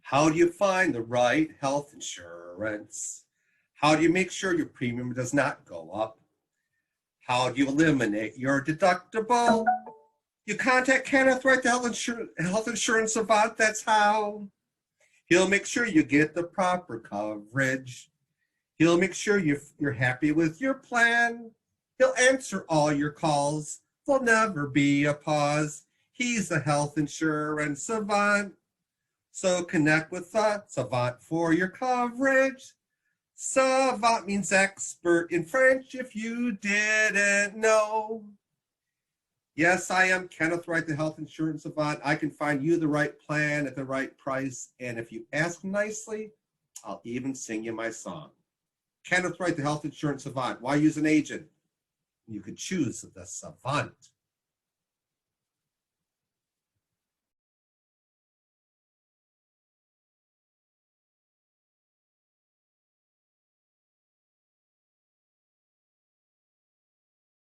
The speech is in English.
How do you find the right health insurance? How do you make sure your premium does not go up? How do you eliminate your deductible? You contact Kenneth Wright, the health insurance savant. That's how. He'll make sure you get the proper coverage. He'll make sure you're happy with your plan. He'll answer all your calls. There'll never be a pause. He's a health insurance savant. So connect with the Savant for your coverage. Savant means expert in French if you didn't know. Yes, I am Kenneth Wright, the health insurance savant. I can find you the right plan at the right price. And if you ask nicely, I'll even sing you my song. Kenneth Wright, the health insurance savant. Why use an agent? You could choose the savant.